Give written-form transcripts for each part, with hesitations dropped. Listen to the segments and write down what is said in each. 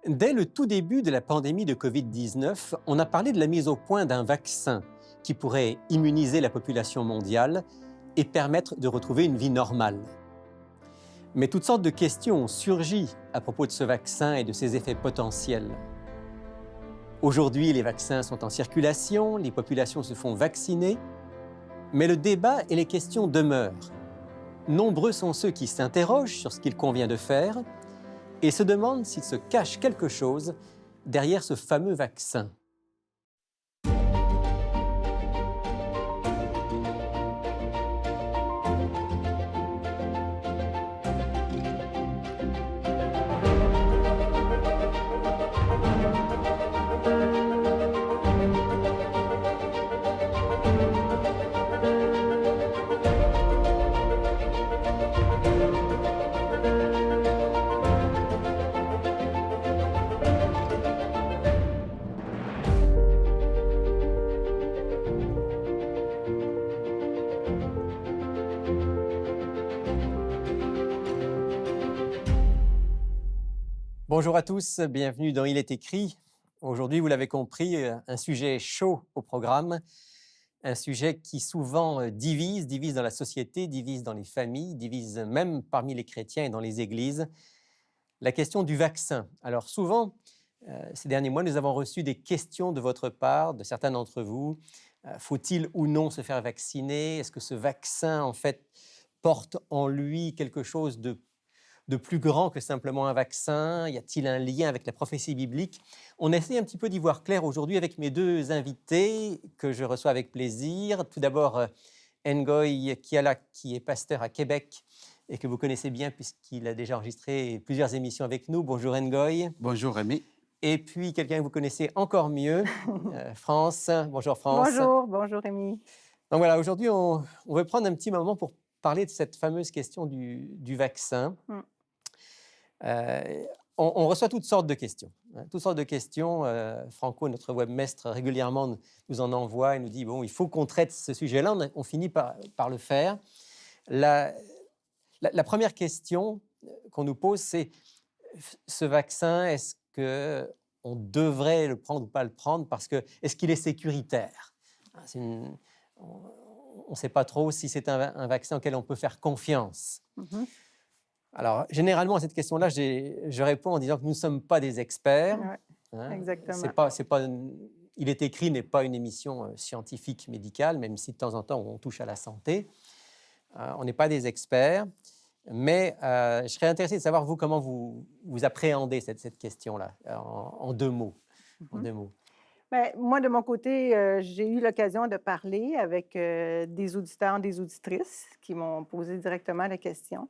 Dès le tout début de la pandémie de Covid-19, on a parlé de la mise au point d'un vaccin qui pourrait immuniser la population mondiale et permettre de retrouver une vie normale. Mais toutes sortes de questions ont surgi à propos de ce vaccin et de ses effets potentiels. Aujourd'hui, les vaccins sont en circulation, les populations se font vacciner, mais le débat et les questions demeurent. Nombreux sont ceux qui s'interrogent sur ce qu'il convient de faire et se demandent s'il se cache quelque chose derrière ce fameux vaccin. Bonjour à tous, bienvenue dans Il est écrit. Aujourd'hui, vous l'avez compris, un sujet chaud au programme, un sujet qui souvent divise dans la société, divise dans les familles, divise même parmi les chrétiens et dans les églises. La question du vaccin. Alors souvent, ces derniers mois, nous avons reçu des questions de votre part, de certains d'entre vous. Faut-il ou non se faire vacciner? Est-ce que ce vaccin, en fait, porte en lui quelque chose de plus grand que simplement un vaccin? Y a-t-il un lien avec la prophétie biblique? On essaie un petit peu d'y voir clair aujourd'hui avec mes deux invités que je reçois avec plaisir. Tout d'abord, Ngoy Kiala, qui est pasteur à Québec et que vous connaissez bien puisqu'il a déjà enregistré plusieurs émissions avec nous. Bonjour Ngoy. Bonjour Rémi. Et puis quelqu'un que vous connaissez encore mieux, France. Bonjour France. Bonjour Rémi. Donc voilà, aujourd'hui, on veut prendre un petit moment pour parler de cette fameuse question du vaccin. Mm. On reçoit toutes sortes de questions. Toutes sortes de questions. Franco, notre webmestre, régulièrement nous en envoie et nous dit bon, il faut qu'on traite ce sujet-là. On finit par le faire. La première question qu'on nous pose, c'est ce vaccin, est-ce qu'on devrait le prendre ou pas le prendre parce que est-ce qu'il est sécuritaire? On ne sait pas trop si c'est un vaccin auquel on peut faire confiance. Mhm. Alors, généralement, à cette question-là, je réponds en disant que nous ne sommes pas des experts. Ouais, exactement. Il est écrit n'est pas une émission scientifique, médicale, même si de temps en temps, on touche à la santé. On n'est pas des experts. Mais je serais intéressé de savoir, vous, comment vous appréhendez cette question-là, en deux mots. En deux mots. Ben, moi, de mon côté, j'ai eu l'occasion de parler avec des auditeurs, des auditrices qui m'ont posé directement la question.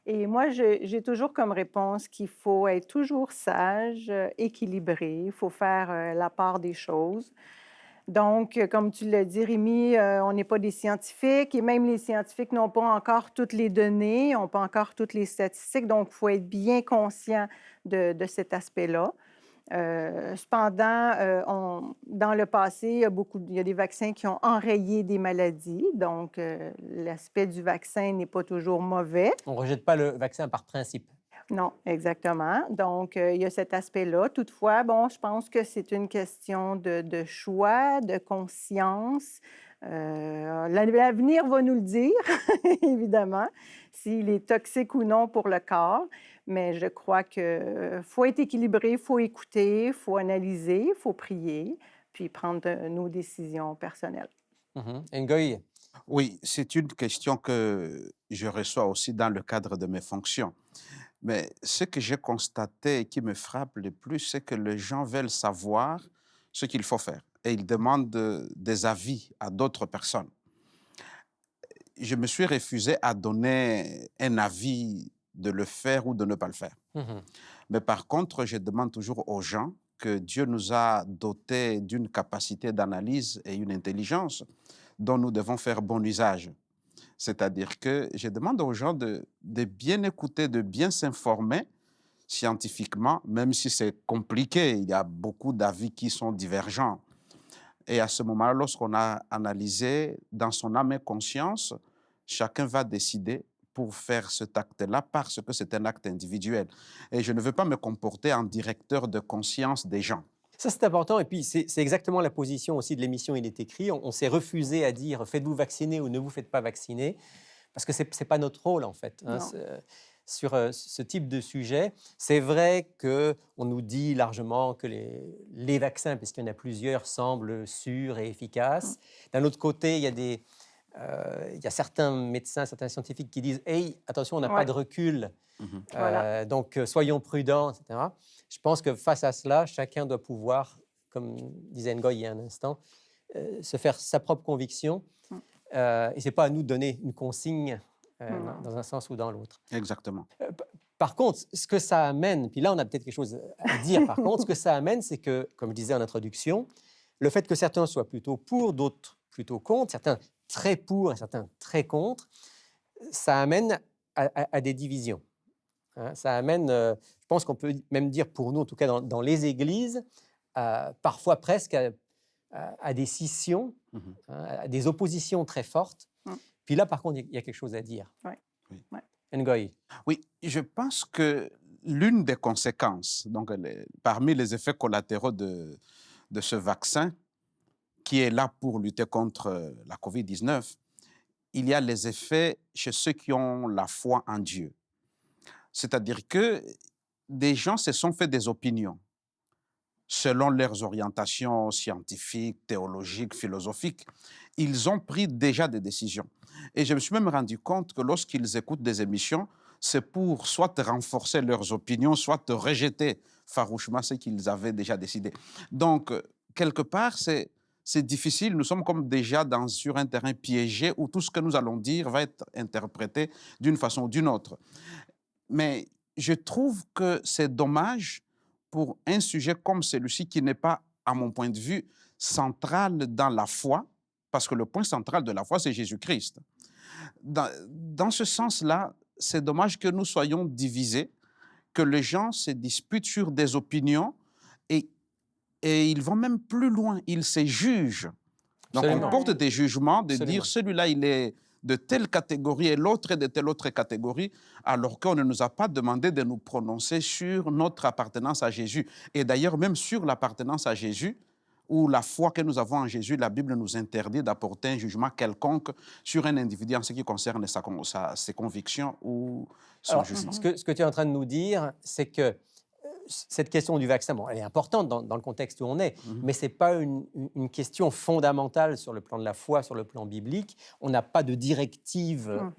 Et moi, j'ai toujours comme réponse qu'il faut être toujours sage, équilibré, il faut faire la part des choses. Donc, comme tu l'as dit, Rémi, on n'est pas des scientifiques et même les scientifiques n'ont pas encore toutes les données, n'ont pas encore toutes les statistiques. Donc, il faut être bien conscient de cet aspect-là. Cependant, dans le passé, il y a des vaccins qui ont enrayé des maladies. Donc, l'aspect du vaccin n'est pas toujours mauvais. On ne rejette pas le vaccin par principe. Non, exactement. Donc, il y a cet aspect-là. Toutefois, bon, je pense que c'est une question de choix, de conscience. L'avenir va nous le dire, évidemment, s'il est toxique ou non pour le corps. Mais je crois qu'il faut être équilibré, il faut écouter, il faut analyser, il faut prier, puis prendre nos décisions personnelles. Ngoy. Oui, c'est une question que je reçois aussi dans le cadre de mes fonctions. Mais ce que j'ai constaté et qui me frappe le plus, c'est que les gens veulent savoir ce qu'il faut faire et ils demandent des avis à d'autres personnes. Je me suis refusé à donner un avis de le faire ou de ne pas le faire. Mais par contre, je demande toujours aux gens que Dieu nous a dotés d'une capacité d'analyse et une intelligence dont nous devons faire bon usage. C'est-à-dire que je demande aux gens de bien écouter, de bien s'informer scientifiquement, même si c'est compliqué, il y a beaucoup d'avis qui sont divergents. Et à ce moment-là, lorsqu'on a analysé dans son âme et conscience, chacun va décider pour faire cet acte-là parce que c'est un acte individuel. Et je ne veux pas me comporter en directeur de conscience des gens. Ça, c'est important. Et puis, c'est exactement la position aussi de l'émission Il est écrit. On s'est refusé à dire faites-vous vacciner ou ne vous faites pas vacciner, parce que ce n'est pas notre rôle, en fait. Hein, sur ce type de sujet. C'est vrai qu'on nous dit largement que les vaccins, puisqu'il y en a plusieurs, semblent sûrs et efficaces. D'un autre côté, il y a certains médecins, certains scientifiques qui disent « Hey, attention, on n'a pas de recul, Voilà. donc soyons prudents, etc. » Je pense que face à cela, chacun doit pouvoir, comme disait Ngoï il y a un instant, se faire sa propre conviction. Et ce n'est pas à nous de donner une consigne dans un sens ou dans l'autre. Exactement. Par contre, ce que ça amène, puis là on a peut-être quelque chose à dire, par contre, ce que ça amène, c'est que, comme je disais en introduction, le fait que certains soient plutôt pour, d'autres plutôt contre, certains très pour et certains très contre, ça amène à des divisions. Hein, ça amène, je pense qu'on peut même dire pour nous, en tout cas dans les églises, parfois presque à des scissions, à des oppositions très fortes. Puis là, par contre, il y a quelque chose à dire. Ngoï. Oui, je pense que l'une des conséquences, donc parmi les effets collatéraux de ce vaccin, qui est là pour lutter contre la COVID-19, il y a les effets chez ceux qui ont la foi en Dieu. C'est-à-dire que des gens se sont fait des opinions selon leurs orientations scientifiques, théologiques, philosophiques. Ils ont pris déjà des décisions. Et je me suis même rendu compte que lorsqu'ils écoutent des émissions, c'est pour soit renforcer leurs opinions, soit rejeter farouchement ce qu'ils avaient déjà décidé. Donc, quelque part, c'est difficile. Nous sommes comme déjà sur un terrain piégé où tout ce que nous allons dire va être interprété d'une façon ou d'une autre. Mais je trouve que c'est dommage pour un sujet comme celui-ci qui n'est pas, à mon point de vue, central dans la foi, parce que le point central de la foi, c'est Jésus-Christ. Dans ce sens-là, c'est dommage que nous soyons divisés, que les gens se disputent sur des opinions et ils vont même plus loin, ils se jugent. Donc Absolument. on porte des jugements de Absolument. dire celui-là, il est de telle catégorie et l'autre est de telle autre catégorie, alors qu'on ne nous a pas demandé de nous prononcer sur notre appartenance à Jésus. Et d'ailleurs, même sur l'appartenance à Jésus, ou la foi que nous avons en Jésus, la Bible nous interdit d'apporter un jugement quelconque sur un individu en ce qui concerne ses convictions ou son Alors, jugement. ce que tu es en train de nous dire, c'est que cette question du vaccin, bon, elle est importante dans le contexte où on est, mais ce n'est pas une question fondamentale sur le plan de la foi, sur le plan biblique. On n'a pas de directive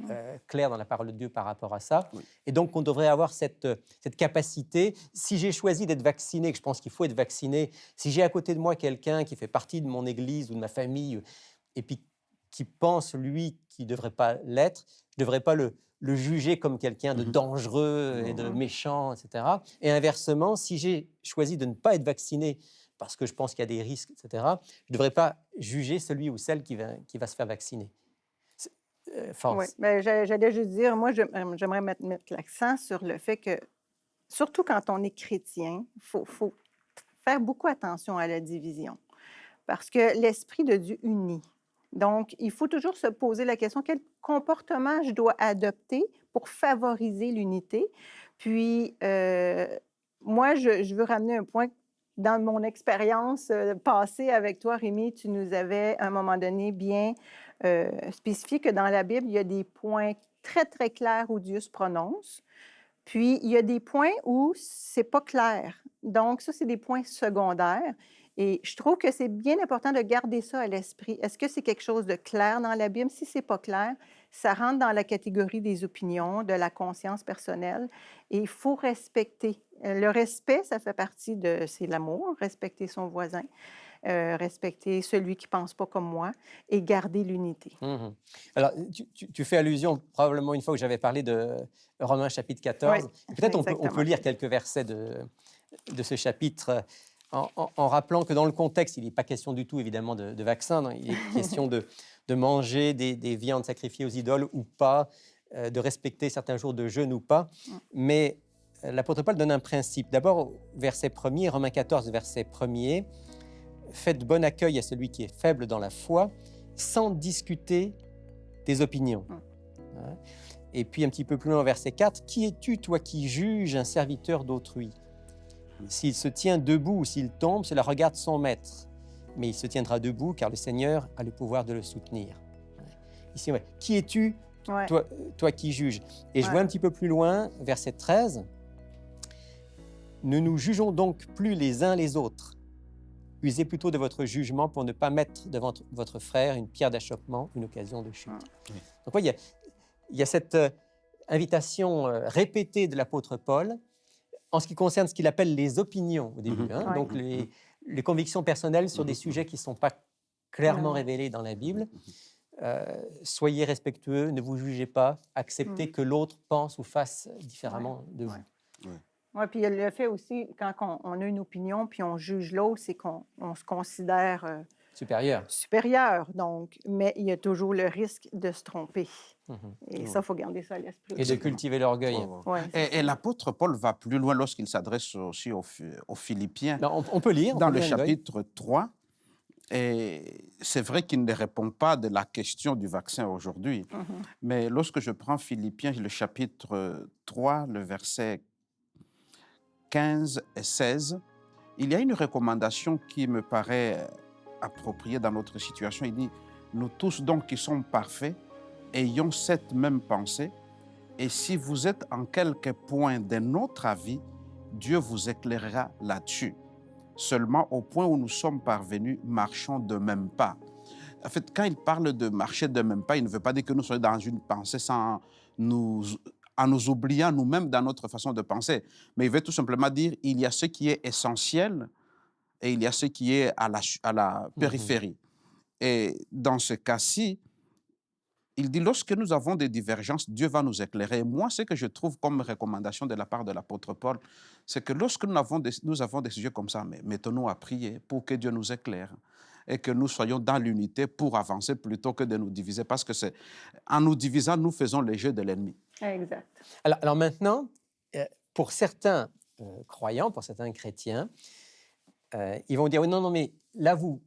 claire dans la parole de Dieu par rapport à ça. Oui. Et donc, on devrait avoir cette capacité. Si j'ai choisi d'être vacciné, que je pense qu'il faut être vacciné, si j'ai à côté de moi quelqu'un qui fait partie de mon église ou de ma famille, et puis qui pense, lui, qu'il ne devrait pas l'être, je ne devrais pas le juger comme quelqu'un de dangereux et de méchant, etc. Et inversement, si j'ai choisi de ne pas être vacciné parce que je pense qu'il y a des risques, etc., je ne devrais pas juger celui ou celle qui va se faire vacciner. Oui, ben, j'allais juste dire, moi, j'aimerais mettre l'accent sur le fait que, surtout quand on est chrétien, il faut faire beaucoup attention à la division, parce que l'Esprit de Dieu unit. Donc, il faut toujours se poser la question, quel comportement je dois adopter pour favoriser l'unité? Puis, moi, je veux ramener un point. Dans mon expérience passée avec toi, Rémi, tu nous avais, à un moment donné, bien spécifié que dans la Bible, il y a des points très, très clairs où Dieu se prononce. Puis, il y a des points où c'est pas clair. Donc, ça, c'est des points secondaires. Et je trouve que c'est bien important de garder ça à l'esprit. Est-ce que c'est quelque chose de clair dans la Bible? Si c'est pas clair, ça rentre dans la catégorie des opinions, de la conscience personnelle. Et il faut respecter. Le respect, ça fait partie c'est l'amour, respecter son voisin, respecter celui qui pense pas comme moi et garder l'unité. Alors, tu fais allusion probablement une fois où j'avais parlé de Romains chapitre 14. Oui, peut-être on peut lire quelques versets de ce chapitre en rappelant que dans le contexte, il n'est pas question du tout évidemment de vaccin, non, il est question de manger des viandes sacrifiées aux idoles ou pas, de respecter certains jours de jeûne ou pas. Mais l'apôtre Paul donne un principe. D'abord, verset 1er, Romains 14, verset 1er, « Faites bon accueil à celui qui est faible dans la foi, sans discuter des opinions. » Et puis un petit peu plus loin, au verset 4, « Qui es-tu, toi qui juges un serviteur d'autrui? S'il se tient debout ou s'il tombe, cela regarde son maître. Mais il se tiendra debout car le Seigneur a le pouvoir de le soutenir. » Ici, ouais. « Qui es-tu, Ouais. toi qui juges ?» Et je Ouais. vois un petit peu plus loin, verset 13, « Ne nous jugeons donc plus les uns les autres. Usez plutôt de votre jugement pour ne pas mettre devant votre frère une pierre d'achoppement, une occasion de chute. » Donc, oui, il y a cette invitation répétée de l'apôtre Paul en ce qui concerne ce qu'il appelle les opinions au début. Ouais. Donc, les convictions personnelles sur des sujets qui ne sont pas clairement Ouais. révélés dans la Bible. Soyez respectueux, ne vous jugez pas, acceptez que l'autre pense ou fasse différemment de vous. Oui, puis il y a le fait aussi, quand on a une opinion puis on juge l'autre, c'est qu'on se considère Supérieur. supérieur. Donc, mais il y a toujours le risque de se tromper. Et ça, il faut garder ça à l'esprit. Et de cultiver l'orgueil. Ouais, Et l'apôtre Paul va plus loin lorsqu'il s'adresse aussi aux Philippiens. Ben, on peut lire. Dans on peut le lire, chapitre 3, et c'est vrai qu'il ne répond pas de la question du vaccin aujourd'hui, mais lorsque je prends Philippiens, le chapitre 3, le verset 15 et 16, il y a une recommandation qui me paraît appropriée dans notre situation. Il dit, « Nous tous donc qui sommes parfaits, ayons cette même pensée, et si vous êtes en quelque point d'un autre avis, Dieu vous éclairera là-dessus. Seulement au point où nous sommes parvenus, marchons de même pas. » En fait, quand il parle de marcher de même pas, il ne veut pas dire que nous soyons dans une pensée en nous oubliant nous-mêmes dans notre façon de penser. Mais il veut tout simplement dire il y a ce qui est essentiel et il y a ce qui est à la périphérie. Et dans ce cas-ci, il dit, lorsque nous avons des divergences, Dieu va nous éclairer. Moi, ce que je trouve comme recommandation de la part de l'apôtre Paul, c'est que lorsque nous avons des sujets comme ça, mais mettons-nous à prier pour que Dieu nous éclaire et que nous soyons dans l'unité pour avancer plutôt que de nous diviser. Parce que c'est en nous divisant, nous faisons les jeux de l'ennemi. Exact. Alors maintenant, pour certains croyants, pour certains chrétiens, ils vont dire, oui, non, mais là, vous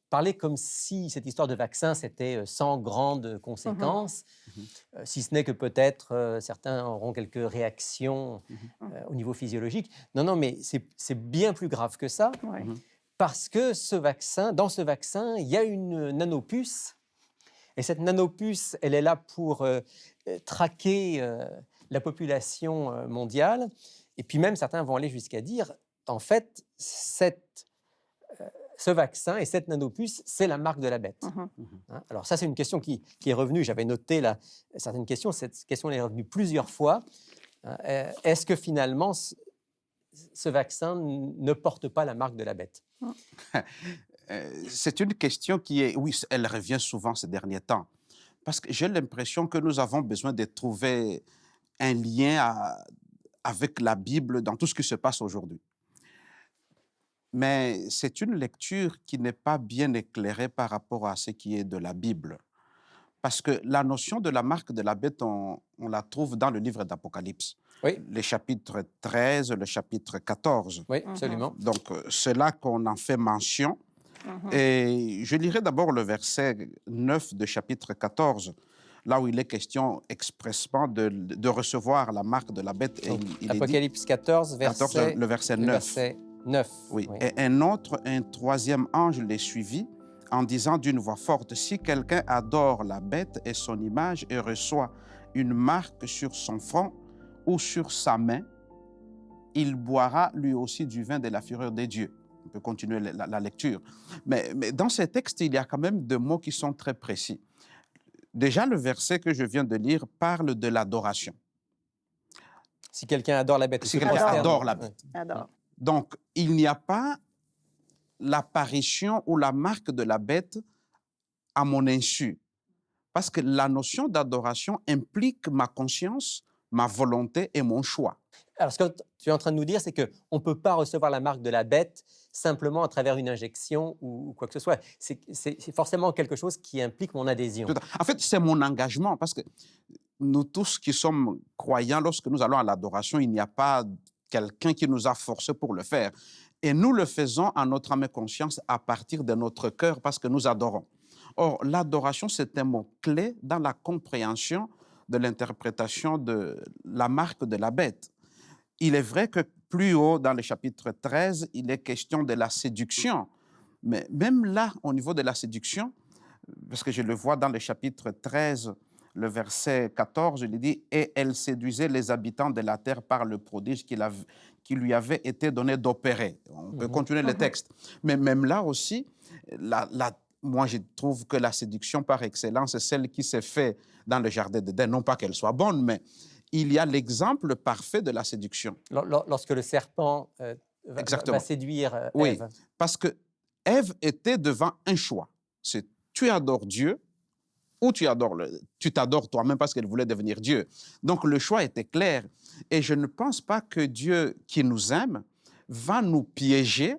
parlez comme si cette histoire de vaccin, c'était sans grandes conséquences, si ce n'est que peut-être certains auront quelques réactions au niveau physiologique. Non, non, mais c'est bien plus grave que ça, Ouais. parce que dans ce vaccin, il y a une nanopuce, et cette nanopuce, elle est là pour traquer la population mondiale, et puis même certains vont aller jusqu'à dire, en fait, ce vaccin et cette nanopuce, c'est la marque de la bête. Alors ça, c'est une question qui est revenue. J'avais noté là certaines questions. Cette question est revenue plusieurs fois. Est-ce que finalement, ce vaccin ne porte pas la marque de la bête? C'est une question qui est... Oui, elle revient souvent ces derniers temps. Parce que j'ai l'impression que nous avons besoin de trouver un lien avec la Bible dans tout ce qui se passe aujourd'hui. Mais c'est une lecture qui n'est pas bien éclairée par rapport à ce qui est de la Bible. Parce que la notion de la marque de la bête, on la trouve dans le livre d'Apocalypse. Oui. Les chapitres 13, le chapitre 14. Oui, absolument. Donc, c'est là qu'on en fait mention. Et je lirai d'abord le verset 9 de chapitre 14, là où il est question expressement de recevoir la marque de la bête. Et il Apocalypse 14, le verset 9. 9. Oui. Et un troisième ange les suivit en disant d'une voix forte, « Si quelqu'un adore la bête et son image et reçoit une marque sur son front ou sur sa main, il boira lui aussi du vin de la fureur des dieux. » On peut continuer la lecture. Mais dans ces textes, il y a quand même deux mots qui sont très précis. Déjà, le verset que je viens de lire parle de l'adoration. Si quelqu'un adore la bête. Si quelqu'un adore la bête. Adore. Donc, il n'y a pas l'apparition ou la marque de la bête à mon insu. Parce que la notion d'adoration implique ma conscience, ma volonté et mon choix. Alors, ce que tu es en train de nous dire, c'est qu'on ne peut pas recevoir la marque de la bête simplement à travers une injection ou quoi que ce soit. C'est forcément quelque chose qui implique mon adhésion. En fait, c'est mon engagement, parce que nous tous qui sommes croyants, lorsque nous allons à l'adoration, il n'y a pas quelqu'un qui nous a forcé pour le faire. Et nous le faisons en notre âme et conscience à partir de notre cœur parce que nous adorons. Or, l'adoration, c'est un mot clé dans la compréhension de l'interprétation de la marque de la bête. Il est vrai que plus haut, dans le chapitre 13, il est question de la séduction. Mais même là, au niveau de la séduction, parce que je le vois dans le chapitre 13, le verset 14, il dit « Et elle séduisait les habitants de la terre par le prodige qui lui avait été donné d'opérer. » On peut continuer le texte. Mais même là aussi, moi, je trouve que la séduction par excellence, c'est celle qui s'est faite dans le jardin d'Éden. Non pas qu'elle soit bonne, mais il y a l'exemple parfait de la séduction. Lorsque le serpent va séduire oui, Ève. Parce que Ève était devant un choix. C'est tu adores Dieu ou tu t'adores toi-même parce qu'elle voulait devenir Dieu. Donc le choix était clair. Et je ne pense pas que Dieu qui nous aime va nous piéger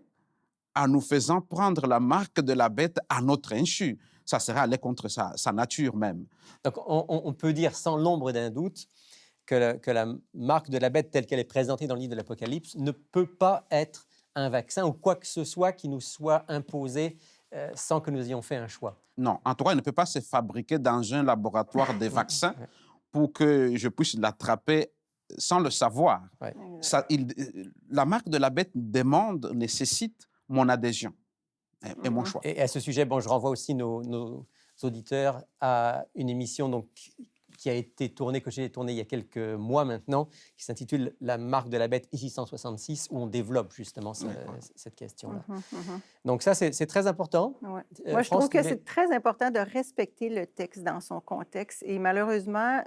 en nous faisant prendre la marque de la bête à notre insu. Ça serait aller contre sa nature même. Donc on peut dire sans l'ombre d'un doute que la marque de la bête telle qu'elle est présentée dans le livre de l'Apocalypse ne peut pas être un vaccin ou quoi que ce soit qui nous soit imposé sans que nous ayons fait un choix. Non, en tout cas, il ne peut pas se fabriquer dans un laboratoire des vaccins pour que je puisse l'attraper sans le savoir. Ouais. La marque de la bête nécessite mon adhésion et mon choix. Et à ce sujet, je renvoie aussi nos auditeurs à une émission donc, qui a été tournée, que j'ai tournée il y a quelques mois maintenant, qui s'intitule « La marque de la bête ici 166 », où on développe justement cette question-là. Donc ça, c'est très important. Ouais. Moi, je trouve que c'est très important de respecter le texte dans son contexte. Et malheureusement,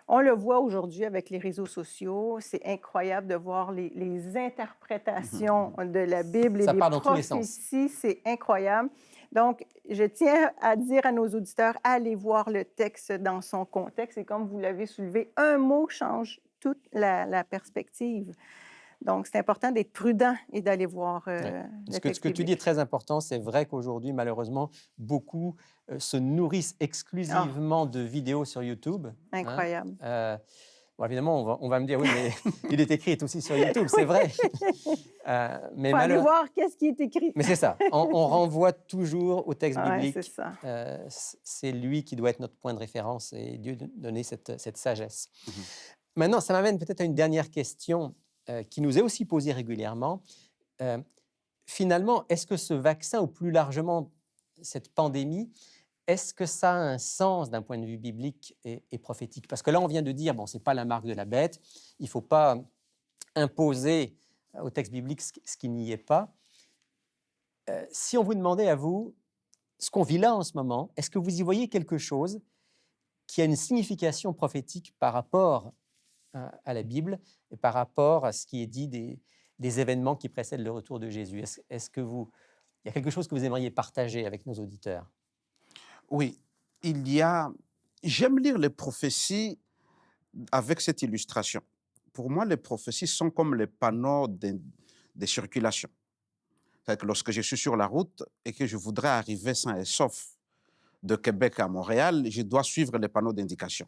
on le voit aujourd'hui avec les réseaux sociaux. C'est incroyable de voir les interprétations de la Bible et ça des part dans tous les sens. C'est incroyable. Donc, je tiens à dire à nos auditeurs, allez voir le texte dans son contexte. Et comme vous l'avez soulevé, un mot change toute la perspective. Donc, c'est important d'être prudent et d'aller voir le texte. Ce que tu dis est très important. C'est vrai qu'aujourd'hui, malheureusement, beaucoup se nourrissent exclusivement de vidéos sur YouTube. Incroyable. Bon, évidemment, on va me dire, oui, mais il est écrit est aussi sur YouTube, c'est vrai. Mais faut aller voir qu'est-ce qui est écrit. Mais c'est ça, on renvoie toujours au texte biblique. C'est ça. C'est lui qui doit être notre point de référence et Dieu donner cette sagesse. Maintenant, ça m'amène peut-être à une dernière question qui nous est aussi posée régulièrement. Finalement, est-ce que ce vaccin, ou plus largement cette pandémie, est-ce que ça a un sens d'un point de vue biblique et prophétique? Parce que là, on vient de dire, ce n'est pas la marque de la bête, il ne faut pas imposer au texte biblique ce qui n'y est pas. Si on vous demandait à vous, ce qu'on vit là en ce moment, est-ce que vous y voyez quelque chose qui a une signification prophétique par rapport à la Bible et par rapport à ce qui est dit des événements qui précèdent le retour de Jésus? Est-ce que il y a quelque chose que vous aimeriez partager avec nos auditeurs? Oui, j'aime lire les prophéties avec cette illustration. Pour moi, les prophéties sont comme les panneaux de circulation. C'est-à-dire que lorsque je suis sur la route et que je voudrais arriver sain et sauf de Québec à Montréal, je dois suivre les panneaux d'indication.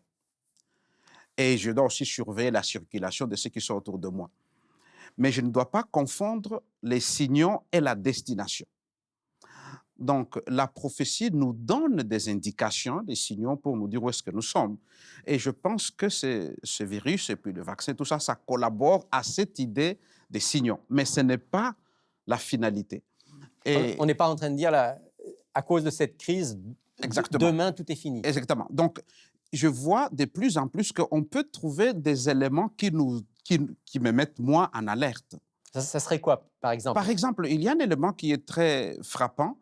Et je dois aussi surveiller la circulation de ceux qui sont autour de moi. Mais je ne dois pas confondre les signaux et la destination. Donc, la prophétie nous donne des indications, des signaux pour nous dire où est-ce que nous sommes. Et je pense que ce virus et puis le vaccin, tout ça, ça collabore à cette idée des signaux. Mais ce n'est pas la finalité. Et on n'est pas en train de dire, à cause de cette crise, demain, tout est fini. Exactement. Donc, je vois de plus en plus qu'on peut trouver des éléments qui me mettent, moi, en alerte. Ça serait quoi, par exemple? Par exemple, il y a un élément qui est très frappant,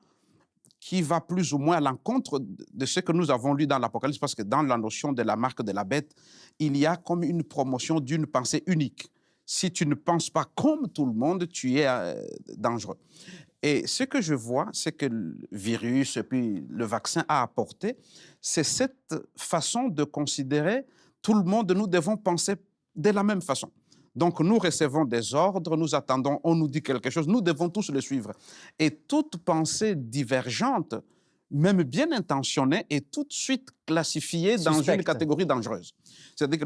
qui va plus ou moins à l'encontre de ce que nous avons lu dans l'Apocalypse, parce que dans la notion de la marque de la bête, il y a comme une promotion d'une pensée unique. Si tu ne penses pas comme tout le monde, tu es dangereux. Et ce que je vois, c'est que le virus et puis le vaccin a apporté, c'est cette façon de considérer tout le monde, nous devons penser de la même façon. Donc, nous recevons des ordres, nous attendons, on nous dit quelque chose, nous devons tous le suivre. Et toute pensée divergente, même bien intentionnée, est tout de suite classifiée dans une catégorie dangereuse. C'est-à-dire que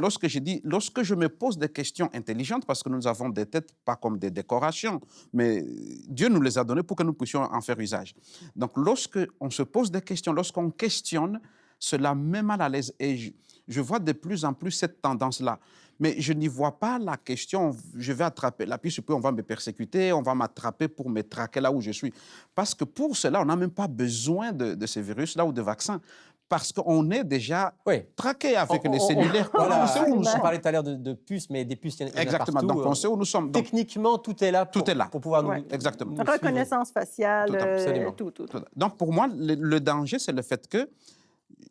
lorsque je me pose des questions intelligentes, parce que nous avons des têtes pas comme des décorations, mais Dieu nous les a données pour que nous puissions en faire usage. Donc, lorsqu'on se pose des questions, lorsqu'on questionne, cela met mal à l'aise. Et je vois de plus en plus cette tendance-là. Mais je n'y vois pas la question, je vais attraper, là, puis on va me persécuter, on va m'attraper pour me traquer là où je suis. Parce que pour cela, on n'a même pas besoin de ces virus-là ou de vaccins. Parce qu'on est déjà Oui. traqué avec les cellulaires. Voilà, On sait où nous on sommes. parlait tout à l'heure de puces, mais des puces, il y en a Exactement. partout. Donc, on sait où nous sommes. Donc, techniquement, tout est là pour pouvoir Ouais. Exactement. nous suivre. Reconnaissance faciale, Absolument. tout. Donc, pour moi, le danger, c'est le fait que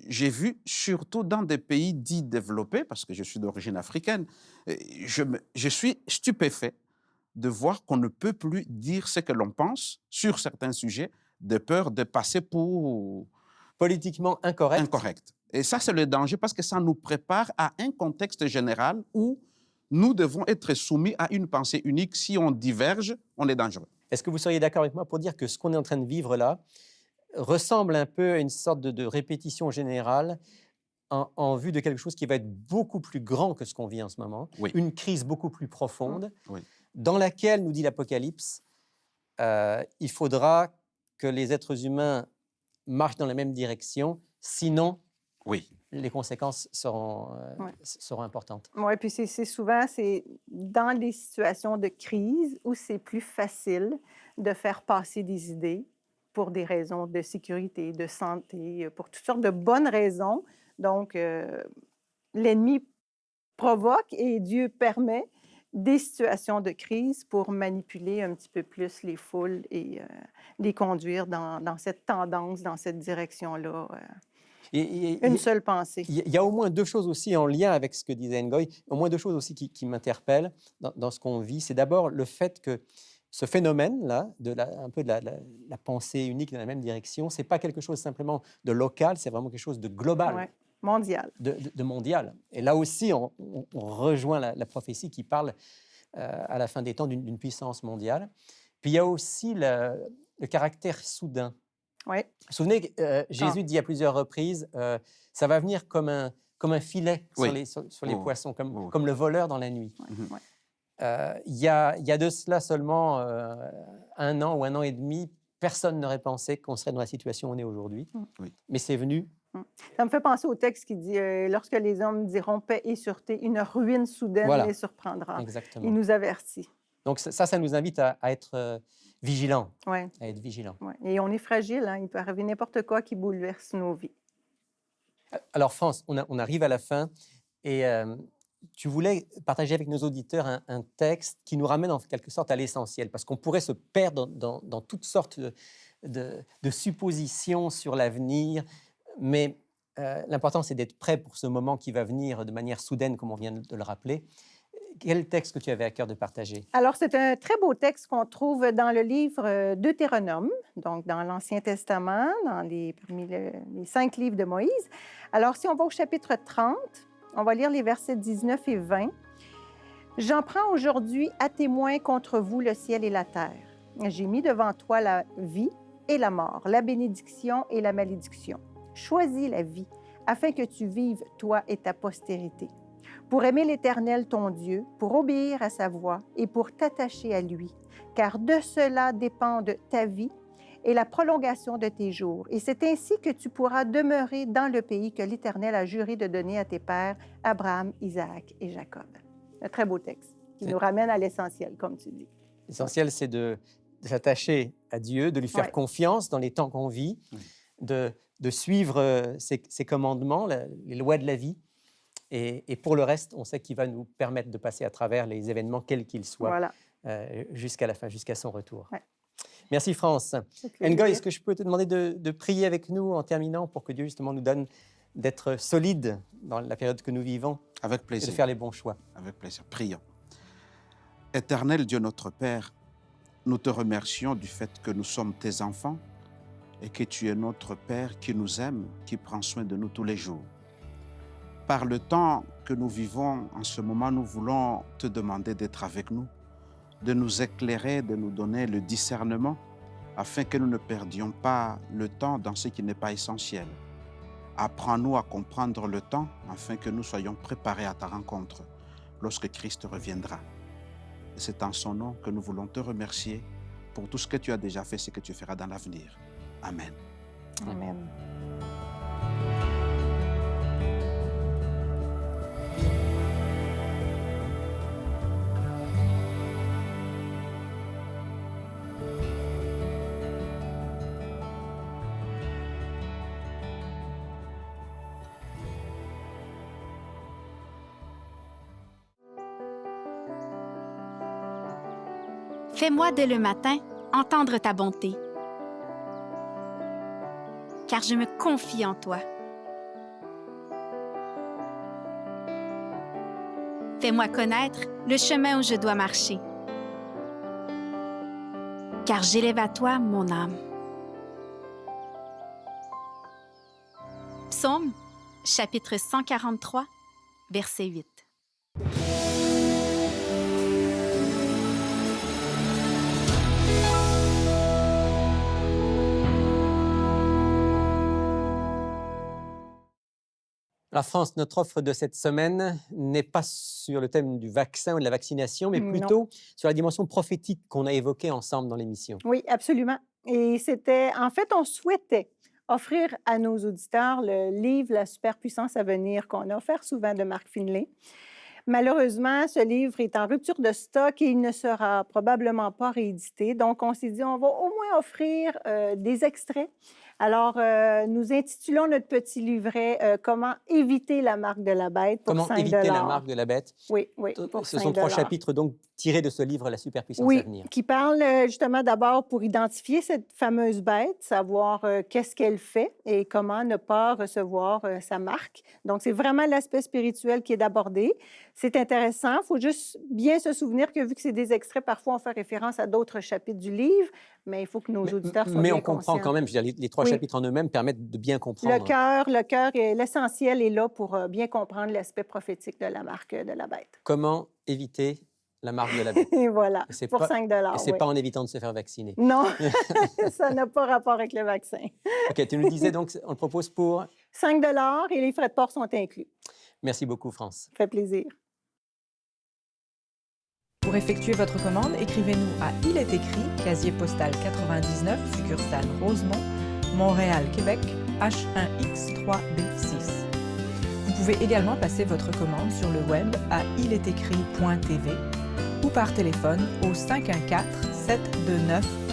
j'ai vu, surtout dans des pays dits développés, parce que je suis d'origine africaine, je suis stupéfait de voir qu'on ne peut plus dire ce que l'on pense sur certains sujets, de peur de passer pour Politiquement incorrect. incorrect. Et ça, c'est le danger parce que ça nous prépare à un contexte général où nous devons être soumis à une pensée unique. Si on diverge, on est dangereux. Est-ce que vous seriez d'accord avec moi pour dire que ce qu'on est en train de vivre là ressemble un peu à une sorte de répétition générale en vue de quelque chose qui va être beaucoup plus grand que ce qu'on vit en ce moment, Oui. une crise beaucoup plus profonde, Oui. dans laquelle, nous dit l'Apocalypse, il faudra que les êtres humains marchent dans la même direction, sinon Oui. les conséquences seront importantes. Oui, puis c'est souvent dans des situations de crise où c'est plus facile de faire passer des idées pour des raisons de sécurité, de santé, pour toutes sortes de bonnes raisons. Donc, l'ennemi provoque et Dieu permet des situations de crise pour manipuler un petit peu plus les foules et les conduire dans cette tendance, dans cette direction-là. Une seule pensée. Il y a au moins deux choses aussi en lien avec ce que disait Ngoï, au moins deux choses aussi qui m'interpellent dans ce qu'on vit. C'est d'abord le fait que ce phénomène-là, un peu de la pensée unique dans la même direction, ce n'est pas quelque chose simplement de local, c'est vraiment quelque chose de global. Ouais. Mondial. De mondial. Et là aussi, on rejoint la prophétie qui parle à la fin des temps d'une puissance mondiale. Puis il y a aussi le caractère soudain. Oui. Vous vous souvenez, Jésus dit à plusieurs reprises, ça va venir comme un filet sur les poissons, comme le voleur dans la nuit. Ouais. Il y a de cela seulement 1 an ou 1 an et demi, personne n'aurait pensé qu'on serait dans la situation où on est aujourd'hui. Oui. Mais c'est venu. Ça me fait penser au texte qui dit lorsque les hommes diront paix et sûreté, une ruine soudaine les surprendra. Exactement. Il nous avertit. Donc ça nous invite à être vigilants. Ouais. À être vigilants. Ouais. Et on est fragile, hein? Il peut arriver n'importe quoi qui bouleverse nos vies. Alors France, on arrive à la fin et tu voulais partager avec nos auditeurs un texte qui nous ramène en quelque sorte à l'essentiel, parce qu'on pourrait se perdre dans toutes sortes de suppositions sur l'avenir, mais l'important c'est d'être prêt pour ce moment qui va venir de manière soudaine, comme on vient de le rappeler. Quel texte que tu avais à cœur de partager? Alors, c'est un très beau texte qu'on trouve dans le livre Deutéronome, donc dans l'Ancien Testament, parmi les 5 livres de Moïse. Alors, si on va au chapitre 30, on va lire les versets 19 et 20. « J'en prends aujourd'hui à témoin contre vous le ciel et la terre. J'ai mis devant toi la vie et la mort, la bénédiction et la malédiction. Choisis la vie, afin que tu vives, toi et ta postérité. Pour aimer l'Éternel, ton Dieu, pour obéir à sa voix et pour t'attacher à lui, car de cela dépendent ta vie et la prolongation de tes jours. Et c'est ainsi que tu pourras demeurer dans le pays que l'Éternel a juré de donner à tes pères, Abraham, Isaac et Jacob. » Un très beau texte qui nous ramène à l'essentiel, comme tu dis. L'essentiel, c'est de s'attacher à Dieu, de lui faire confiance dans les temps qu'on vit, de suivre ses commandements, les lois de la vie. Et pour le reste, on sait qu'il va nous permettre de passer à travers les événements, quels qu'ils soient, jusqu'à la fin, jusqu'à son retour. Ouais. Merci, France. Ngoï, est-ce que je peux te demander de prier avec nous en terminant pour que Dieu, justement, nous donne d'être solides dans la période que nous vivons? Avec plaisir. Et de faire les bons choix. Avec plaisir. Prions. Éternel Dieu notre Père, nous te remercions du fait que nous sommes tes enfants et que tu es notre Père qui nous aime, qui prend soin de nous tous les jours. Par le temps que nous vivons en ce moment, nous voulons te demander d'être avec nous, de nous éclairer, de nous donner le discernement, afin que nous ne perdions pas le temps dans ce qui n'est pas essentiel. Apprends-nous à comprendre le temps, afin que nous soyons préparés à ta rencontre lorsque Christ reviendra. Et c'est en son nom que nous voulons te remercier pour tout ce que tu as déjà fait, ce que tu feras dans l'avenir. Amen. Amen. Fais-moi dès le matin entendre ta bonté, car je me confie en toi. Fais-moi connaître le chemin où je dois marcher, car j'élève à toi mon âme. Psaume, chapitre 143, verset 8. La France, notre offre de cette semaine n'est pas sur le thème du vaccin ou de la vaccination, mais Non. plutôt sur la dimension prophétique qu'on a évoquée ensemble dans l'émission. Oui, absolument. Et c'était, en fait, on souhaitait offrir à nos auditeurs le livre La superpuissance à venir qu'on a offert souvent de Marc Finlay. Malheureusement, ce livre est en rupture de stock et il ne sera probablement pas réédité. Donc, on s'est dit, on va au moins offrir des extraits. Alors, nous intitulons notre petit livret Comment éviter la marque de la bête pour Comment 5 éviter la marque de la bête? Oui, oui, pour Ce 5 sont 3 chapitres donc tirés de ce livre, La superpuissance à Oui, venir. qui parle justement d'abord pour identifier cette fameuse bête, savoir qu'est-ce qu'elle fait et comment ne pas recevoir sa marque. Donc, c'est vraiment l'aspect spirituel qui est abordé. C'est intéressant. Il faut juste bien se souvenir que vu que c'est des extraits, parfois on fait référence à d'autres chapitres du livre, mais il faut que nos auditeurs soient Mais bien on comprend conscients. quand même, je veux dire, les 3 Oui. chapitres en eux-mêmes permettent de bien comprendre. Le cœur et l'essentiel est là pour bien comprendre l'aspect prophétique de la marque de la bête. Comment éviter la marque de la bête? Et voilà, Et c'est pour pas- 5 Et c'est oui. pas en évitant de se faire vacciner. Non, ça n'a pas rapport avec le vaccin. OK, tu nous disais donc, on le propose pour... 5 et les frais de port sont inclus. Merci beaucoup, France. Ça fait plaisir. Pour effectuer votre commande, écrivez-nous à Il est écrit, casier postal 99, succursale Rosemont, Montréal, Québec, H1X3B6. Vous pouvez également passer votre commande sur le web à ilestécrit.tv ou par téléphone au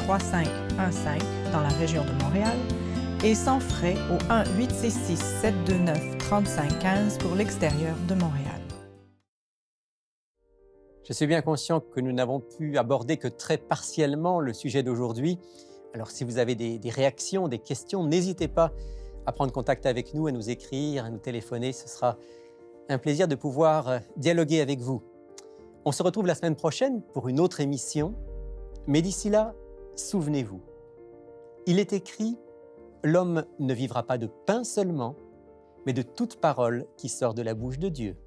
514-729-3515 dans la région de Montréal et sans frais au 1-866-729-3515 pour l'extérieur de Montréal. Je suis bien conscient que nous n'avons pu aborder que très partiellement le sujet d'aujourd'hui. Alors, si vous avez des réactions, des questions, n'hésitez pas à prendre contact avec nous, à nous écrire, à nous téléphoner. Ce sera un plaisir de pouvoir dialoguer avec vous. On se retrouve la semaine prochaine pour une autre émission. Mais d'ici là, souvenez-vous, il est écrit « L'homme ne vivra pas de pain seulement, mais de toute parole qui sort de la bouche de Dieu ».